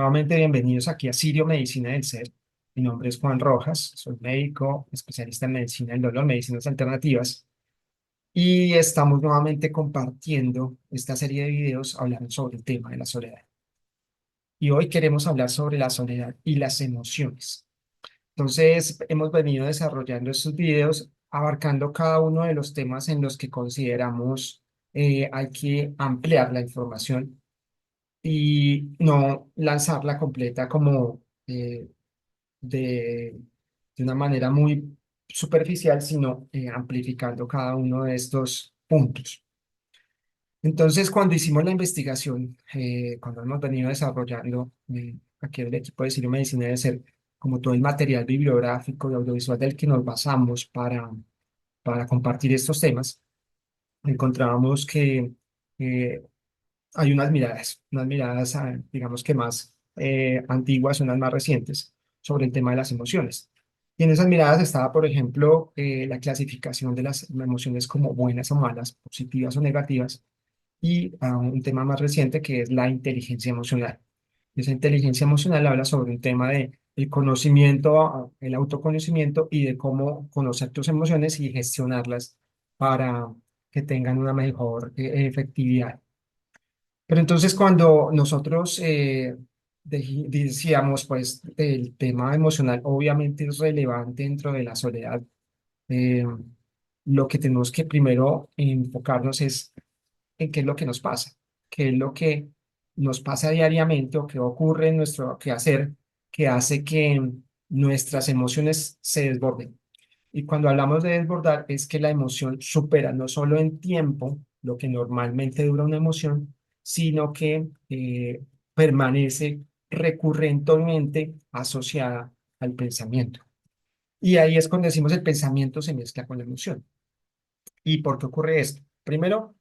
Nuevamente bienvenidos aquí a Sirio Medicina del Ser. Mi nombre es Juan Rojas, soy médico, especialista en medicina del dolor, medicinas alternativas, y estamos nuevamente compartiendo esta serie de videos hablando sobre el tema de la soledad. Y hoy queremos hablar sobre la soledad y las emociones. Entonces, hemos venido desarrollando estos videos abarcando cada uno de los temas en los que consideramos hay que ampliar la información y no lanzarla completa como de, de una manera muy superficial, sino amplificando cada uno de estos puntos. Entonces, cuando hicimos la investigación, cuando hemos venido desarrollando aquí el equipo de Sirio Medicina debe ser como todo el material bibliográfico y audiovisual del que nos basamos para compartir estos temas, encontrábamos que eh, hay unas miradas, digamos que más antiguas, unas más recientes, sobre el tema de las emociones. Y en esas miradas estaba, por ejemplo, la clasificación de las emociones como buenas o malas, positivas o negativas, y un tema más reciente que es la inteligencia emocional. Esa inteligencia emocional habla sobre un tema de el conocimiento, el autoconocimiento y de cómo conocer tus emociones y gestionarlas para que tengan una mejor efectividad. Pero entonces cuando nosotros decíamos, pues el tema emocional obviamente es relevante dentro de la soledad, eh, lo que tenemos que primero enfocarnos es en qué es lo que nos pasa, qué es lo que nos pasa diariamente o qué ocurre en nuestro quehacer que hace que nuestras emociones se desborden. Y cuando hablamos de desbordar, es que la emoción supera no solo en tiempo lo que normalmente dura una emoción, sino que permanece recurrentemente asociada al pensamiento. Y ahí es cuando decimos el pensamiento se mezcla con la emoción. ¿Y por qué ocurre esto? Primero,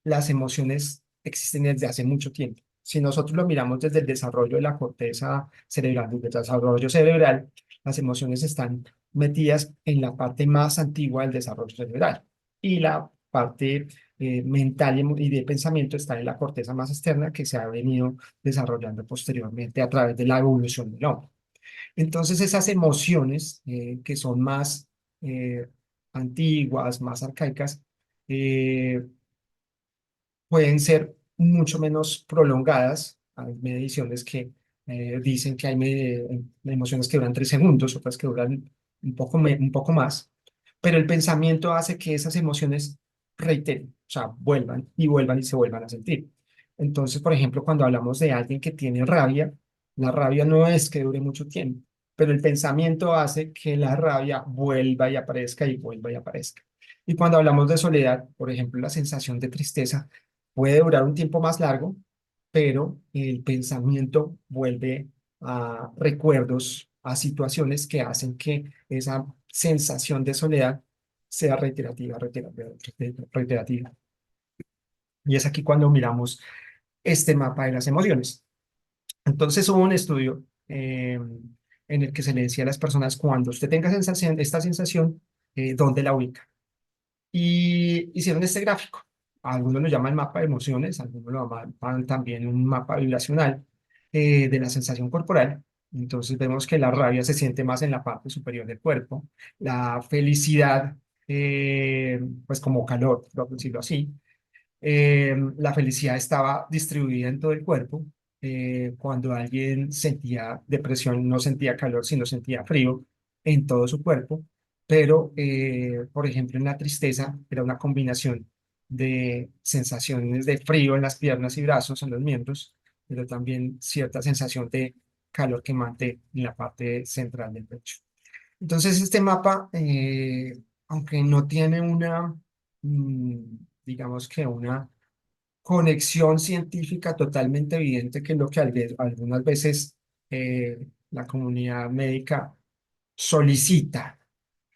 las emociones existen desde hace mucho tiempo. Si nosotros lo miramos desde el desarrollo de la corteza cerebral, desde el desarrollo cerebral, las emociones están metidas en la parte más antigua del desarrollo cerebral. Y la parte mental y de pensamiento está en la corteza más externa que se ha venido desarrollando posteriormente a través de la evolución del hombre. Entonces esas emociones que son más eh, antiguas, más arcaicas, eh, pueden ser mucho menos prolongadas. Hay mediciones que dicen que hay emociones que duran 3 segundos, otras que duran un poco más, pero el pensamiento hace que esas emociones reiteren, o sea, vuelvan y vuelvan y se vuelvan a sentir. Entonces, por ejemplo, cuando hablamos de alguien que tiene rabia, la rabia no es que dure mucho tiempo, pero el pensamiento hace que la rabia vuelva y aparezca y vuelva y aparezca. Y cuando hablamos de soledad, por ejemplo, la sensación de tristeza puede durar un tiempo más largo, pero el pensamiento vuelve a recuerdos, a situaciones que hacen que esa sensación de soledad sea reiterativa, reiterativa, reiterativa. Y es aquí cuando miramos este mapa de las emociones. Entonces hubo un estudio en el que se le decía a las personas, cuando usted tenga esta sensación, ¿dónde la ubica? Y hicieron este gráfico. Algunos lo llaman mapa de emociones, algunos lo llaman también un mapa vibracional de la sensación corporal. Entonces vemos que la rabia se siente más en la parte superior del cuerpo, la felicidad, pues como calor, por decirlo así. La felicidad estaba distribuida en todo el cuerpo. Cuando alguien sentía depresión, no sentía calor, sino sentía frío en todo su cuerpo. Pero, por ejemplo, en la tristeza era una combinación de sensaciones de frío en las piernas y brazos, en los miembros, pero también cierta sensación de calor quemante en la parte central del pecho. Entonces, este mapa, aunque no tiene mm, digamos que una conexión científica totalmente evidente, que es lo que algunas veces la comunidad médica solicita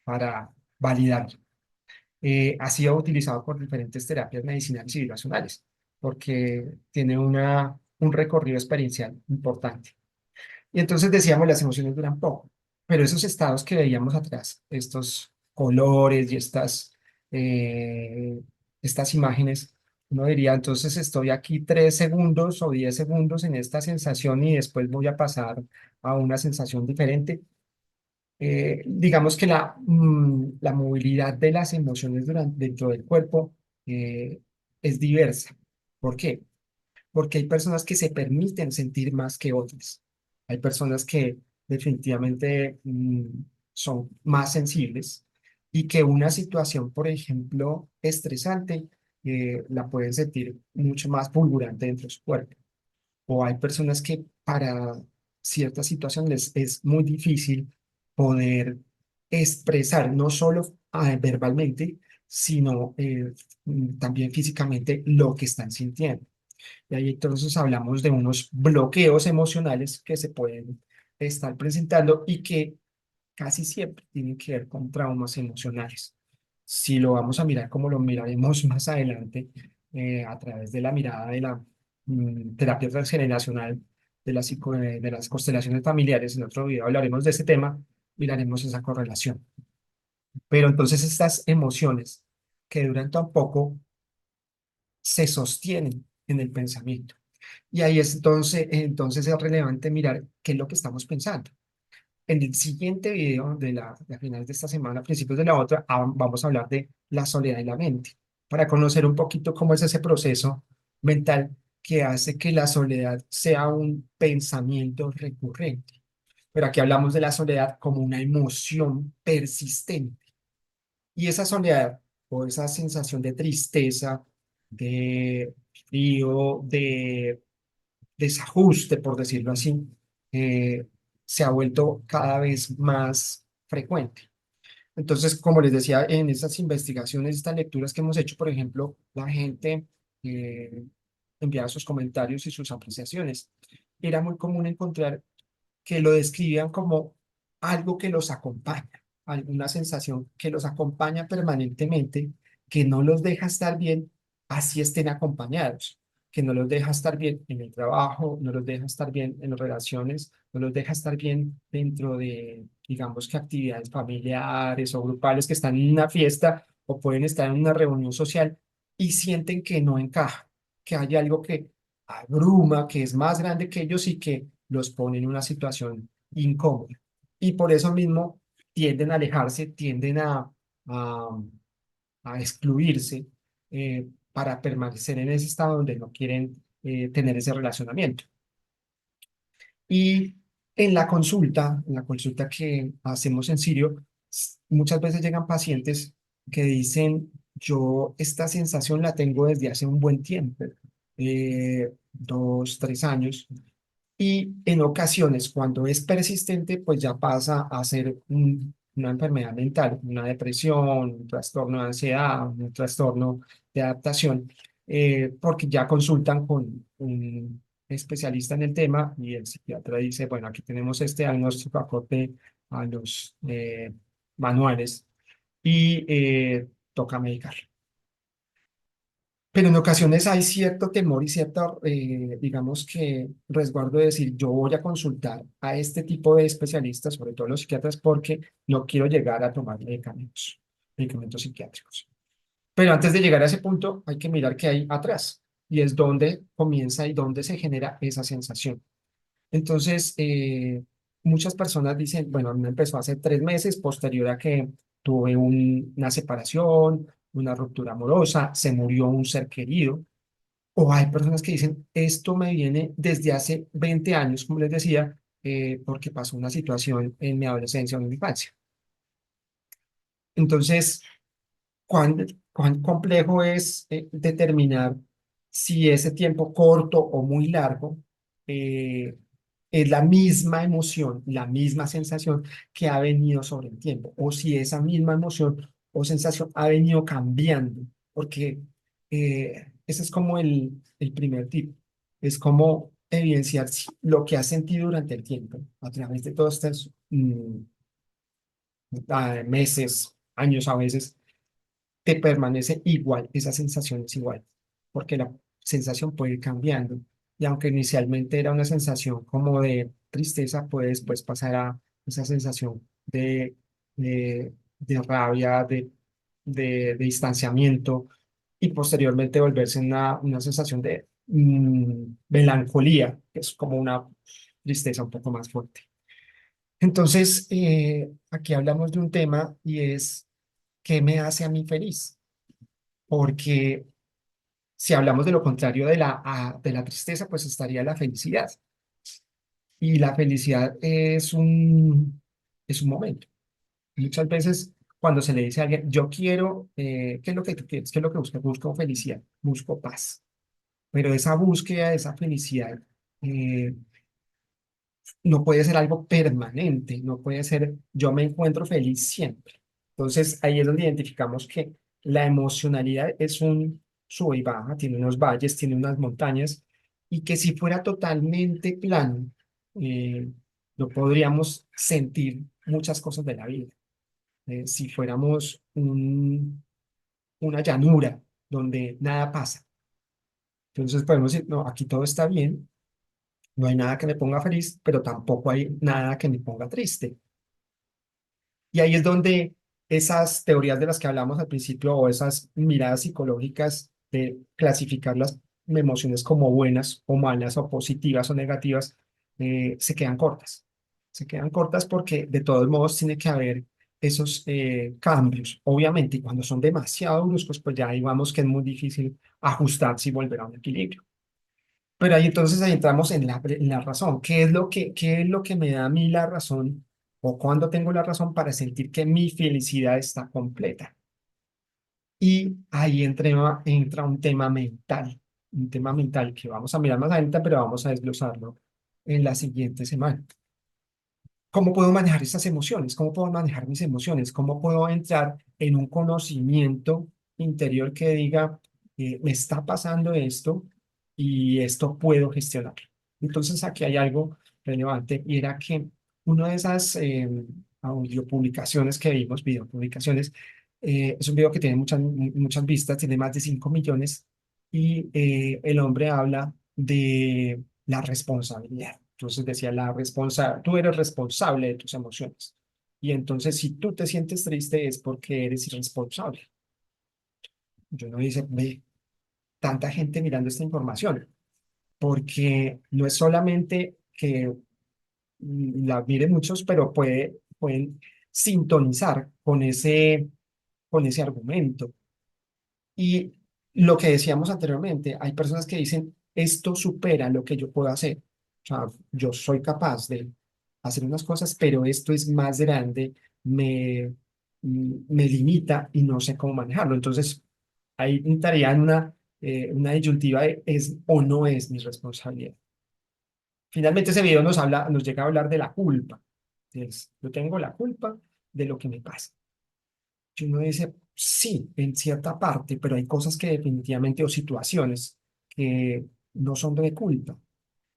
para validar, ha sido utilizado por diferentes terapias medicinales y vibracionales, porque tiene un recorrido experiencial importante. Y entonces decíamos, las emociones duran poco, pero esos estados que veíamos atrás, estos colores y estas imágenes, Uno diría, entonces estoy aquí 3 segundos o 10 segundos en esta sensación y después voy a pasar a una sensación diferente. Digamos que la movilidad de las emociones dentro del cuerpo es diversa. ¿Por qué? Porque hay personas que se permiten sentir más que otras. Hay personas que definitivamente son más sensibles y que una situación, por ejemplo, estresante, la pueden sentir mucho más fulgurante dentro de su cuerpo. O hay personas que para ciertas situaciones es muy difícil poder expresar, no solo verbalmente, sino también físicamente lo que están sintiendo. Y ahí entonces hablamos de unos bloqueos emocionales que se pueden estar presentando y que casi siempre tienen que ver con traumas emocionales. Si lo vamos a mirar como lo miraremos más adelante, a través de la mirada de la terapia transgeneracional de las constelaciones familiares, en otro video hablaremos de ese tema, miraremos esa correlación. Pero entonces estas emociones que duran tan poco se sostienen en el pensamiento. Y ahí es entonces es relevante mirar qué es lo que estamos pensando. En el siguiente video de finales de esta semana, a principios de la otra, vamos a hablar de la soledad y la mente, para conocer un poquito cómo es ese proceso mental que hace que la soledad sea un pensamiento recurrente. Pero aquí hablamos de la soledad como una emoción persistente. Y esa soledad o esa sensación de tristeza, de frío, de desajuste, por decirlo así, eh, se ha vuelto cada vez más frecuente. Entonces, como les decía, en estas investigaciones, estas lecturas que hemos hecho, por ejemplo, la gente enviaba sus comentarios y sus apreciaciones. Era muy común encontrar que lo describían como algo que los acompaña, alguna sensación que los acompaña permanentemente, que no los deja estar bien, así estén acompañados, que no los deja estar bien en el trabajo, no los deja estar bien en las relaciones, no los deja estar bien dentro de, digamos que actividades familiares o grupales que están en una fiesta o pueden estar en una reunión social y sienten que no encaja, que hay algo que abruma, que es más grande que ellos y que los pone en una situación incómoda. Y por eso mismo tienden a alejarse, tienden a, a excluirse para permanecer en ese estado donde no quieren tener ese relacionamiento. Y en la consulta que hacemos en Sirio, muchas veces llegan pacientes que dicen, yo esta sensación la tengo desde hace un buen tiempo, 2, 3 años, y en ocasiones, cuando es persistente, pues ya pasa a ser una enfermedad mental, una depresión, un trastorno de ansiedad, un trastorno de adaptación, porque ya consultan con un especialista en el tema y el psiquiatra dice, bueno, aquí tenemos este diagnóstico acorde a los manuales y toca medicar. Pero en ocasiones hay cierto temor y cierto, digamos que resguardo de decir, yo voy a consultar a este tipo de especialistas, sobre todo los psiquiatras, porque no quiero llegar a tomar medicamentos psiquiátricos. Pero antes de llegar a ese punto, hay que mirar qué hay atrás y es dónde comienza y dónde se genera esa sensación. Entonces, muchas personas dicen, bueno, a mí me empezó hace 3 meses, posterior a que tuve una separación, una ruptura amorosa, se murió un ser querido. O hay personas que dicen, esto me viene desde hace 20 años, como les decía, porque pasó una situación en mi adolescencia o en mi infancia. Entonces, cuán complejo es determinar si ese tiempo corto o muy largo eh, es la misma emoción, la misma sensación que ha venido sobre el tiempo, o si esa misma emoción o sensación ha venido cambiando, porque ese es como el primer tip, es como evidenciar si lo que has sentido durante el tiempo, a través de todos estos meses, años a veces te permanece igual, esa sensación es igual, porque la sensación puede ir cambiando. Y aunque inicialmente era una sensación como de tristeza, puede después pasar a esa sensación de rabia, de distanciamiento, y posteriormente volverse una sensación de melancolía, que es como una tristeza un poco más fuerte. Entonces, aquí hablamos de un tema y es, ¿qué me hace a mí feliz? Porque si hablamos de lo contrario de la tristeza, pues estaría la felicidad. Y la felicidad es un momento. Muchas veces cuando se le dice a alguien, yo quiero, ¿qué es lo que tú quieres? ¿Qué es lo que buscas? Busco felicidad, busco paz. Pero esa búsqueda de esa felicidad eh, no puede ser algo permanente, no puede ser yo me encuentro feliz siempre. Entonces ahí es donde identificamos que la emocionalidad es un sube y baja, tiene unos valles, tiene unas montañas, y que si fuera totalmente plano, eh, no podríamos sentir muchas cosas de la vida. Si fuéramos una llanura donde nada pasa, entonces podemos decir, no, aquí todo está bien, no hay nada que me ponga feliz, pero tampoco hay nada que me ponga triste. Y ahí es donde esas teorías de las que hablamos al principio o esas miradas psicológicas de clasificar las emociones como buenas o malas o positivas o negativas, se quedan cortas. Se quedan cortas porque de todos modos tiene que haber esos cambios. Obviamente, y cuando son demasiado bruscos, pues ya ahí vamos que es muy difícil ajustarse y volver a un equilibrio. Pero ahí entonces ahí entramos en la razón. Qué es lo que me da a mí la razón o cuándo tengo la razón para sentir que mi felicidad está completa? Y ahí entra un tema mental que vamos a mirar más adelante, pero vamos a desglosarlo en la siguiente semana. ¿Cómo puedo manejar esas emociones? ¿Cómo puedo manejar mis emociones? ¿Cómo puedo entrar en un conocimiento interior que diga, me está pasando esto y esto puedo gestionar? Entonces aquí hay algo relevante y era que una de esas audiopublicaciones que vimos, videopublicaciones, es un video que tiene muchas vistas, tiene más de 5 millones y el hombre habla de la responsabilidad. Entonces decía, tú eres responsable de tus emociones. Y entonces si tú te sientes triste es porque eres irresponsable. Yo no dice, ve, tanta gente mirando esta información, porque no es solamente que la miren muchos, pero pueden sintonizar con ese argumento. Y lo que decíamos anteriormente, hay personas que dicen, esto supera lo que yo puedo hacer. O sea, yo soy capaz de hacer unas cosas, pero esto es más grande, me limita y no sé cómo manejarlo. Entonces, ahí entraría en una disyuntiva de es o no es mi responsabilidad. Finalmente, ese video nos llega a hablar de la culpa. Yo tengo la culpa de lo que me pasa. Y uno dice, sí, en cierta parte, pero hay cosas que definitivamente o situaciones que no son de culpa.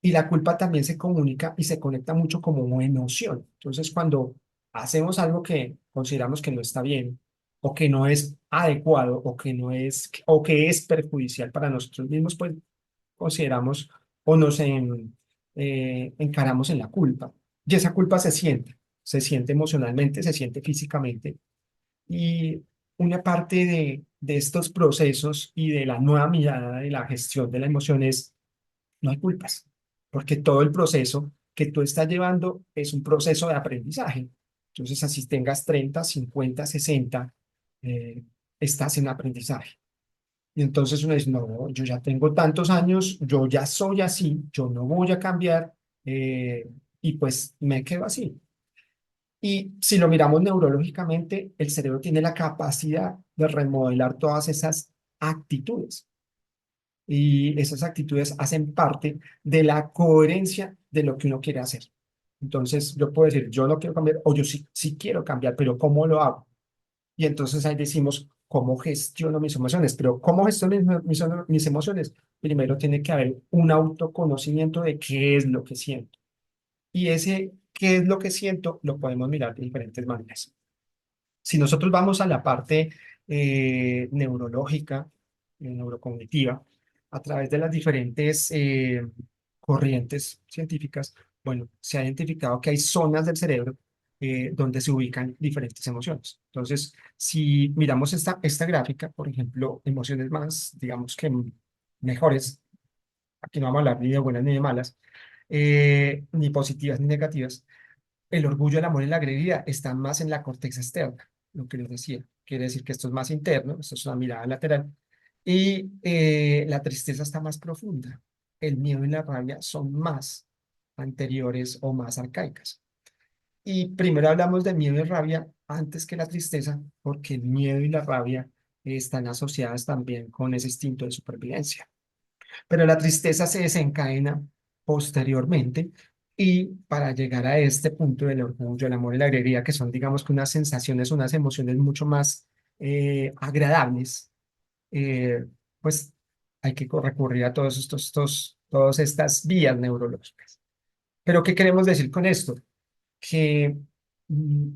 Y la culpa también se comunica y se conecta mucho como emoción. Entonces, cuando hacemos algo que consideramos que no está bien, o que no es adecuado, o que es perjudicial para nosotros mismos, pues consideramos o encaramos en la culpa. Y esa culpa se siente emocionalmente, se siente físicamente y una parte de estos procesos y de la nueva mirada de la gestión de la emoción es, no hay culpas, porque todo el proceso que tú estás llevando es un proceso de aprendizaje. Entonces, así tengas 30 50 60 eh, estás en aprendizaje. Y entonces uno dice, no, yo ya tengo tantos años, yo ya soy así, yo no voy a cambiar, y pues me quedo así. Y si lo miramos neurológicamente, el cerebro tiene la capacidad de remodelar todas esas actitudes. Y esas actitudes hacen parte de la coherencia de lo que uno quiere hacer. Entonces, yo puedo decir, yo no quiero cambiar, o yo sí quiero cambiar, pero ¿cómo lo hago? Y entonces ahí decimos, ¿cómo gestiono mis emociones? Pero ¿cómo gestiono mis emociones? Primero tiene que haber un autoconocimiento de qué es lo que siento. Y ese qué es lo que siento lo podemos mirar de diferentes maneras. Si nosotros vamos a la parte neurológica, neurocognitiva, a través de las diferentes corrientes científicas, bueno, se ha identificado que hay zonas del cerebro donde se ubican diferentes emociones. Entonces, si miramos esta gráfica, por ejemplo, emociones más, digamos que mejores, aquí no vamos a hablar ni de buenas ni de malas, ni positivas ni negativas, el orgullo, el amor y la alegría están más en la corteza externa, lo que les decía. Quiere decir que esto es más interno, esto es una mirada lateral, y la tristeza está más profunda. El miedo y la rabia son más anteriores o más arcaicas. Y primero hablamos de miedo y rabia antes que la tristeza, porque el miedo y la rabia están asociadas también con ese instinto de supervivencia. Pero la tristeza se desencadena posteriormente y para llegar a este punto del orgullo, el amor y la alegría, que son, digamos, que unas sensaciones, unas emociones mucho más agradables, eh, pues hay que recurrir a todas estas vías neurológicas. Pero, ¿qué queremos decir con esto? Que mm,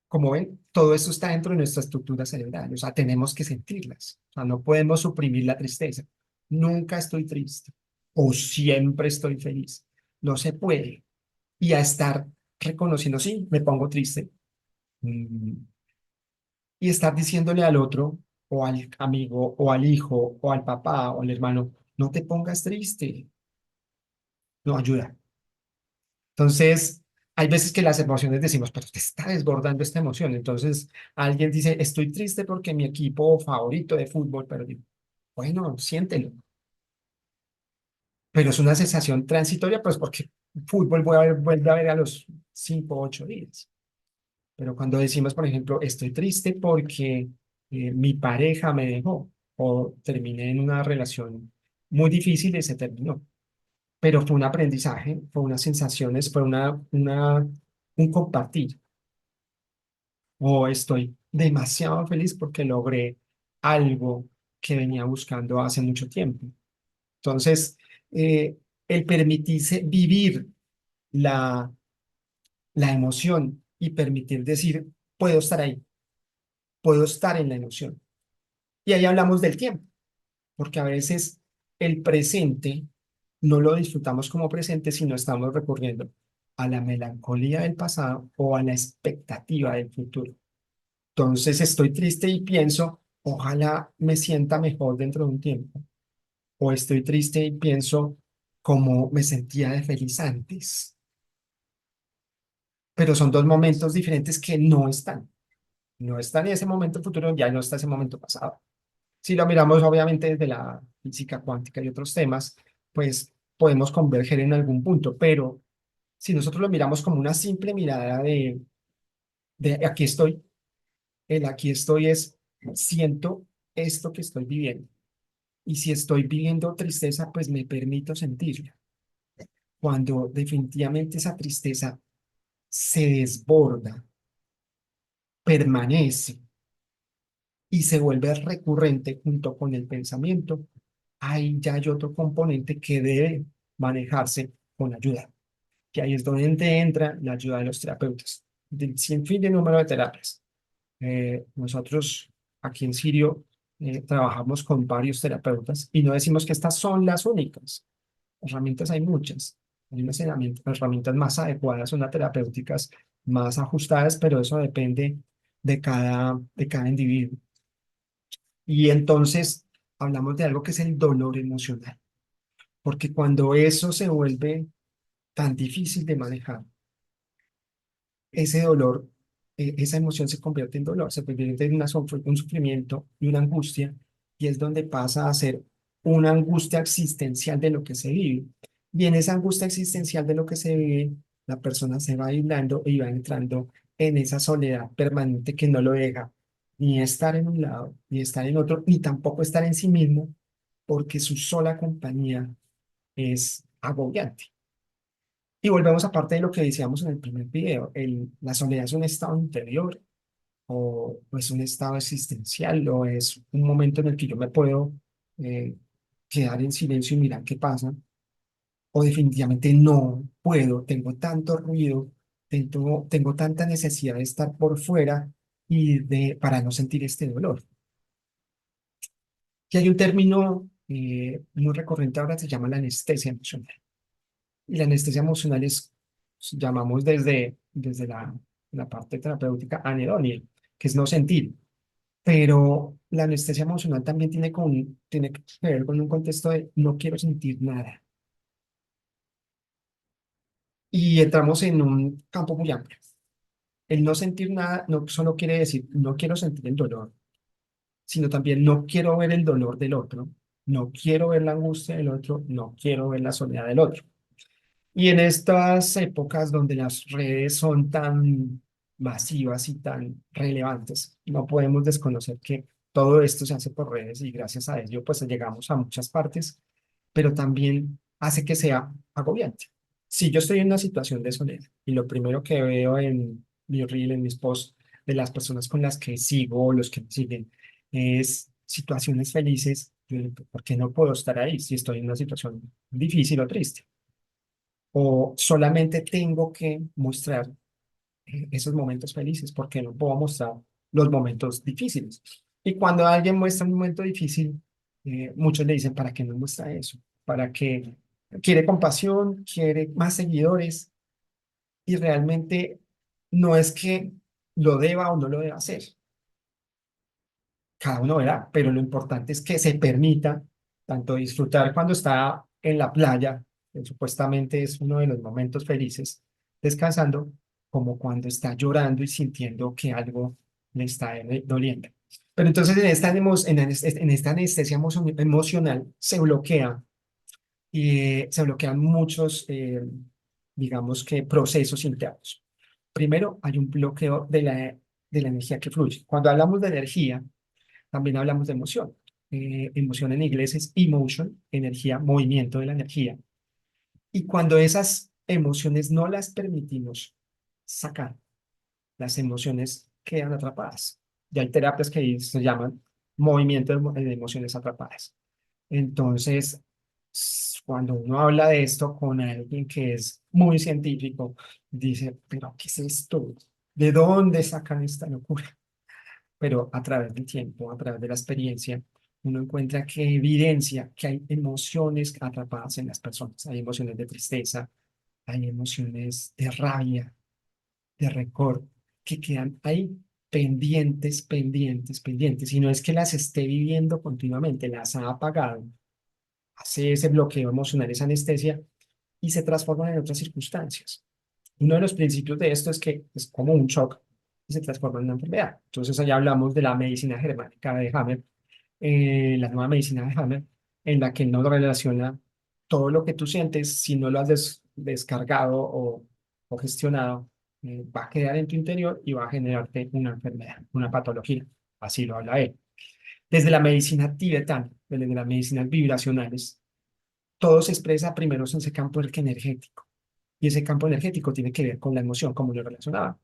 como ven, todo esto está dentro de nuestra estructura cerebral, o sea, tenemos que sentirlas, o sea, no podemos suprimir la tristeza. Nunca estoy triste o siempre estoy feliz. No se puede. Y a estar reconociendo, sí, me pongo triste, mm, y estar diciéndole al otro, o al amigo, o al hijo, o al papá, o al hermano, no te pongas triste, no ayuda. Entonces, hay veces que las emociones decimos, pero te está desbordando esta emoción. Entonces, alguien dice, estoy triste porque mi equipo favorito de fútbol perdió. Bueno, siéntelo. Pero es una sensación transitoria, pues porque fútbol vuelve a ver a los 5 o 8 días. Pero cuando decimos, por ejemplo, estoy triste porque mi pareja me dejó o terminé en una relación muy difícil y se terminó, pero fue un aprendizaje, fue unas sensaciones, fue un compartir. O estoy demasiado feliz porque logré algo que venía buscando hace mucho tiempo. Entonces, eh, el permitirse vivir la, la emoción y permitir decir, puedo estar ahí, puedo estar en la emoción. Y ahí hablamos del tiempo, porque a veces el presente no lo disfrutamos como presente, sino estamos recurriendo a la melancolía del pasado o a la expectativa del futuro. Entonces estoy triste y pienso, ojalá me sienta mejor dentro de un tiempo. O estoy triste y pienso como me sentía de feliz antes. Pero son dos momentos diferentes que no están. No están en ese momento futuro, ya no está ese momento pasado. Si lo miramos obviamente desde la física cuántica y otros temas, pues podemos converger en algún punto. Pero si nosotros lo miramos como una simple mirada de aquí estoy, el aquí estoy es siento esto que estoy viviendo. Y si estoy viviendo tristeza, pues me permito sentirla. Cuando definitivamente esa tristeza se desborda, permanece y se vuelve recurrente junto con el pensamiento, ahí ya hay otro componente que debe manejarse con ayuda, que ahí es donde entra la ayuda de los terapeutas, del sin fin de número de terapias. Nosotros aquí en Sirio trabajamos con varios terapeutas y no decimos que estas son las únicas. Herramientas hay muchas. Hay unas herramientas más adecuadas, unas terapéuticas más ajustadas, pero eso depende de cada individuo. Y entonces hablamos de algo que es el dolor emocional, porque cuando eso se vuelve tan difícil de manejar, ese dolor, esa emoción se convierte en dolor, se convierte en un sufrimiento y una angustia, y es donde pasa a ser una angustia existencial de lo que se vive. Y en esa angustia existencial de lo que se vive, la persona se va aislando y va entrando en esa soledad permanente que no lo deja ni estar en un lado, ni estar en otro, ni tampoco estar en sí mismo, porque su sola compañía es agobiante. Y volvemos a parte de lo que decíamos en el primer video, la soledad es un estado interior o es un estado existencial o es un momento en el que yo me puedo eh, quedar en silencio y mirar qué pasa, o definitivamente no puedo, tengo tanto ruido, tengo tanta necesidad de estar por fuera para no sentir este dolor. Y hay un término muy recurrente ahora, se llama la anestesia emocional. Y la anestesia emocional es, llamamos desde la la parte terapéutica, anedonia, que es no sentir. Pero la anestesia emocional también tiene que ver con un contexto de no quiero sentir nada. Y entramos en un campo muy amplio. El no sentir nada no solo quiere decir no quiero sentir el dolor, sino también no quiero ver el dolor del otro, no quiero ver la angustia del otro, no quiero ver la soledad del otro. Y en estas épocas donde las redes son tan masivas y tan relevantes, no podemos desconocer que todo esto se hace por redes y gracias a ello pues llegamos a muchas partes, pero también hace que sea agobiante. Si yo estoy en una situación de soledad y lo primero que veo en mi reel, en mis posts de las personas con las que sigo o los que me siguen es situaciones felices, yo digo, ¿por qué no puedo estar ahí si estoy en una situación difícil o triste? O solamente tengo que mostrar esos momentos felices, porque no puedo mostrar los momentos difíciles. Y cuando alguien muestra un momento difícil, muchos le dicen, ¿para qué no muestra eso? ¿Para qué quiere compasión, quiere más seguidores? Y realmente no es que lo deba o no lo deba hacer, cada uno verá, pero lo importante es que se permita tanto disfrutar cuando está en la playa, que supuestamente es uno de los momentos felices, descansando, como cuando está llorando y sintiendo que algo le está doliendo. Pero entonces en esta anestesia emocional se bloquea y se bloquean muchos, digamos que, procesos internos. Primero, hay un bloqueo de la energía que fluye. Cuando hablamos de energía, también hablamos de emoción. Emoción en inglés es emotion, energía, movimiento de la energía. Y cuando esas emociones no las permitimos sacar, las emociones quedan atrapadas. Y hay terapias que se llaman movimiento de emociones atrapadas. Entonces, cuando uno habla de esto con alguien que es muy científico, dice, pero ¿qué es esto? ¿De dónde sacan esta locura? Pero a través del tiempo, a través de la experiencia, uno encuentra que evidencia que hay emociones atrapadas en las personas. Hay emociones de tristeza, hay emociones de rabia, de rencor, que quedan ahí pendientes, pendientes, pendientes. Y no es que las esté viviendo continuamente, las ha apagado, hace ese bloqueo emocional, esa anestesia, y se transforman en otras circunstancias. Uno de los principios de esto es que es como un shock y se transforma en una enfermedad. Entonces, allá hablamos de la medicina germánica de Hammer, la nueva medicina de Hammer, en la que no relaciona todo lo que tú sientes, si no lo has descargado o gestionado, va a quedar en tu interior y va a generarte una enfermedad, una patología. Así lo habla él. Desde la medicina tibetana, desde las medicinas vibracionales, todo se expresa primero en ese campo energético. Y ese campo energético tiene que ver con la emoción, como lo relacionaba.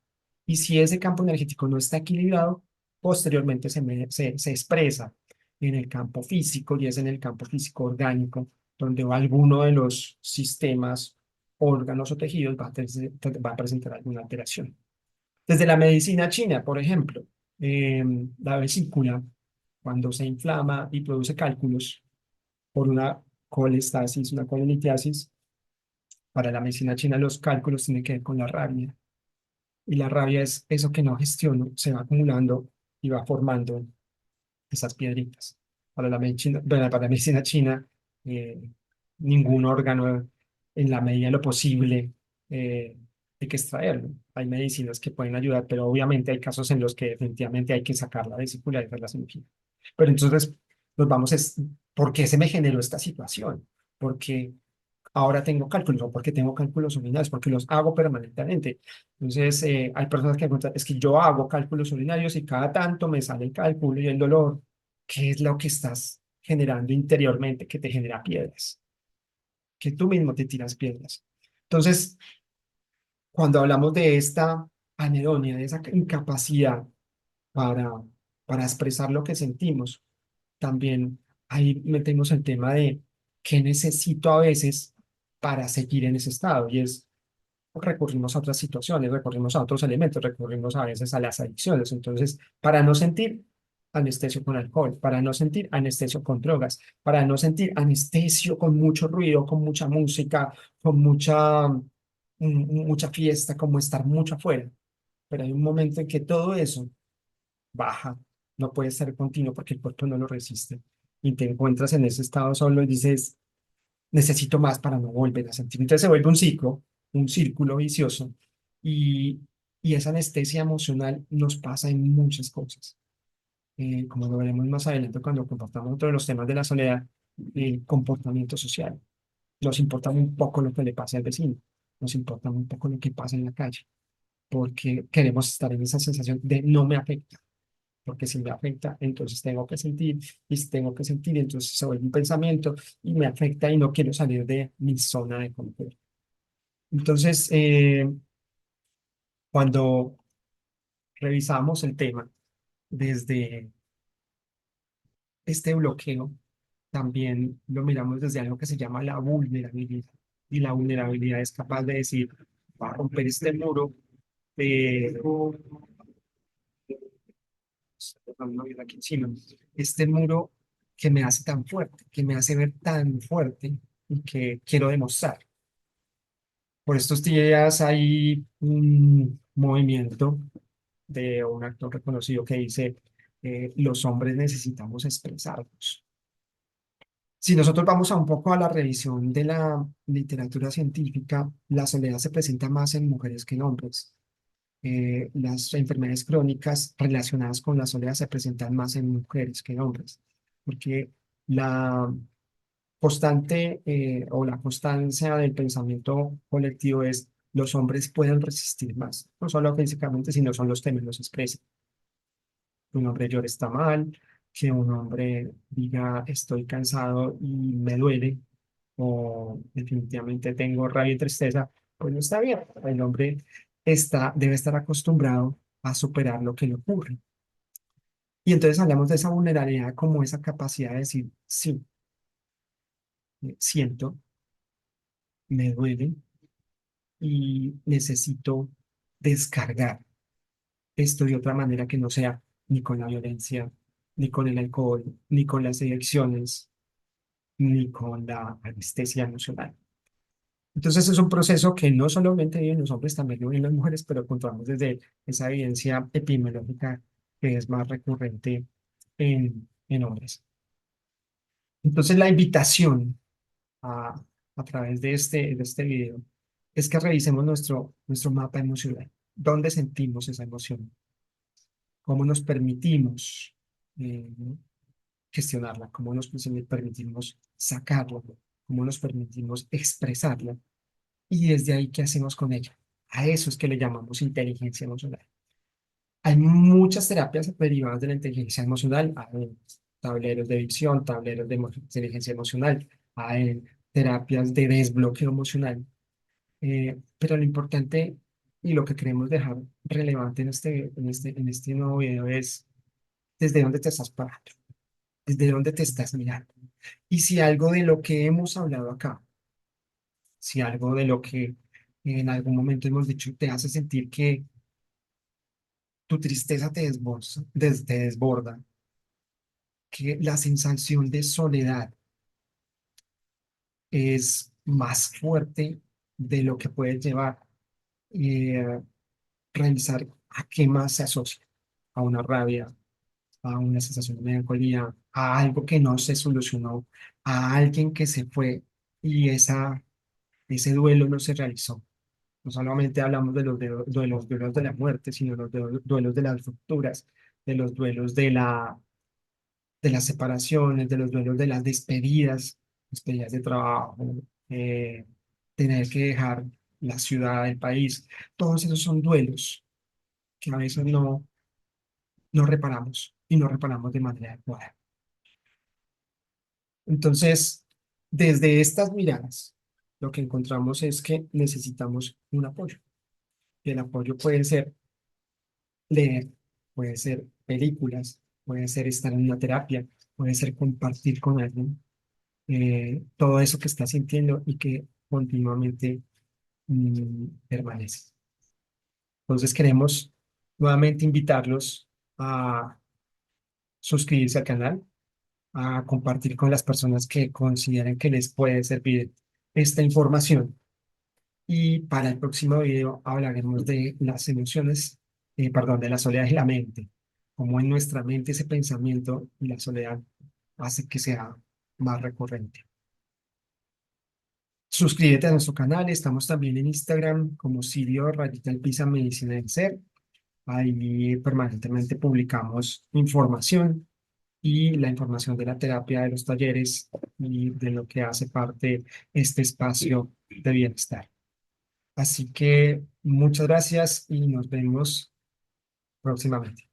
Y si ese campo energético no está equilibrado, posteriormente se expresa en el campo físico y es en el campo físico orgánico, donde alguno de los sistemas, órganos o tejidos va a presentar alguna alteración. Desde la medicina china, por ejemplo, la vesícula, cuando se inflama y produce cálculos por una colestasis, una colelitiasis, para la medicina china los cálculos tienen que ver con la rabia. Y la rabia es eso que no gestiono, se va acumulando y va formando esas piedritas. Para la medicina china, eh, ningún órgano en la medida de lo posible hay que extraerlo. Hay medicinas que pueden ayudar, pero obviamente hay casos en los que definitivamente hay que sacar la vesícula y hacer la cirugía. Pero entonces nos vamos, ¿por qué se me generó esta situación? Porque ahora tengo cálculos o porque tengo cálculos urinarios, porque los hago permanentemente. Entonces, hay personas que me preguntan, es que yo hago cálculos urinarios y cada tanto me sale el cálculo y el dolor. ¿Qué es lo que estás generando interiormente que te genera piedras? Que tú mismo te tiras piedras. Entonces, cuando hablamos de esta anedonia, de esa incapacidad para, para expresar lo que sentimos, también ahí metemos el tema de qué necesito a veces para seguir en ese estado. Y es, recurrimos a otras situaciones, recurrimos a otros elementos, recurrimos a veces a las adicciones. Entonces, para no sentir anestesio con alcohol, para no sentir anestesio con drogas, para no sentir anestesio con mucho ruido, con mucha música, con mucha fiesta, como estar mucho afuera. pero hay un momento en que todo eso baja, no puede estar continuo porque el cuerpo no lo resiste y te encuentras en ese estado solo y dices, necesito más para no volver a sentir. Entonces se vuelve un ciclo, un círculo vicioso y, y esa anestesia emocional nos pasa en muchas cosas. Como lo veremos más adelante cuando compartamos otro de los temas de la soledad, el comportamiento social. Nos importa muy poco lo que le pase al vecino, nos importa muy poco lo que pasa en la calle, porque queremos estar en esa sensación de no me afecta, porque si me afecta, entonces tengo que sentir, y si tengo que sentir, entonces se vuelve un pensamiento y me afecta y no quiero salir de mi zona de confort. Entonces, cuando revisamos el tema desde este bloqueo, también lo miramos desde algo que se llama la vulnerabilidad. Y la vulnerabilidad es capaz de decir, va a romper este muro, pero no viene aquí encima, este muro que me hace tan fuerte, que me hace ver tan fuerte y que quiero demostrar. Por estos días hay un movimiento de un actor reconocido que dice, los hombres necesitamos expresarnos. Si nosotros vamos a un poco a la revisión de la literatura científica, la soledad se presenta más en mujeres que en hombres. Las enfermedades crónicas relacionadas con la soledad se presentan más en mujeres que en hombres, porque la constante o la constancia del pensamiento colectivo es los hombres pueden resistir más, no solo físicamente, sino son los que menos expresan. Que un hombre llore está mal, que un hombre diga estoy cansado y me duele, o definitivamente tengo rabia y tristeza, pues no está bien. El hombre debe estar acostumbrado a superar lo que le ocurre. Y entonces hablamos de esa vulnerabilidad como esa capacidad de decir, sí, siento, me duele y necesito descargar esto de otra manera que no sea ni con la violencia, ni con el alcohol, ni con las adicciones, ni con la anestesia emocional. Entonces es un proceso que no solamente viven los hombres, también lo viven las mujeres, pero encontramos desde esa evidencia epidemiológica que es más recurrente en hombres. Entonces la invitación a través de este video es que revisemos nuestro mapa emocional. ¿Dónde sentimos esa emoción? ¿Cómo nos permitimos gestionarla? ¿Cómo nos permitimos sacarla? ¿Cómo nos permitimos expresarla? Y desde ahí, ¿qué hacemos con ella? A eso es que le llamamos inteligencia emocional. Hay muchas terapias derivadas de la inteligencia emocional. Hay tableros de visión, tableros de inteligencia emocional, hay terapias de desbloqueo emocional. Pero lo importante y lo que queremos dejar relevante en este nuevo video es desde dónde te estás parando, desde dónde te estás mirando. Y si algo de lo que hemos hablado acá, si algo de lo que en algún momento hemos dicho te hace sentir que tu tristeza te desborda, que la sensación de soledad es más fuerte de lo que puedes llevar, eh, revisar a qué más se asocia, a una rabia, a una sensación de melancolía, a algo que no se solucionó, a alguien que se fue y ese duelo no se realizó. No solamente hablamos de los duelos de la muerte, sino los duelos de las rupturas, de los duelos de las separaciones, de los duelos de las despedidas, despedidas de trabajo, tener que dejar la ciudad, el país. Todos esos son duelos que a veces no reparamos y no reparamos de manera adecuada. Entonces, desde estas miradas, lo que encontramos es que necesitamos un apoyo. Y el apoyo puede ser leer, puede ser películas, puede ser estar en una terapia, puede ser compartir con alguien todo eso que estás sintiendo y que continuamente permanece. Entonces queremos nuevamente invitarlos a suscribirse al canal, a compartir con las personas que consideren que les puede servir esta información. Y para el próximo video hablaremos de las emociones perdón, de la soledad y la mente, como en nuestra mente ese pensamiento y la soledad hace que sea más recurrente. Suscríbete a nuestro canal, estamos también en Instagram como Sirio Rayita el Pisa Medicina del Ser. Ahí permanentemente publicamos información y la información de la terapia, de los talleres y de lo que hace parte este espacio de bienestar. Así que muchas gracias y nos vemos próximamente.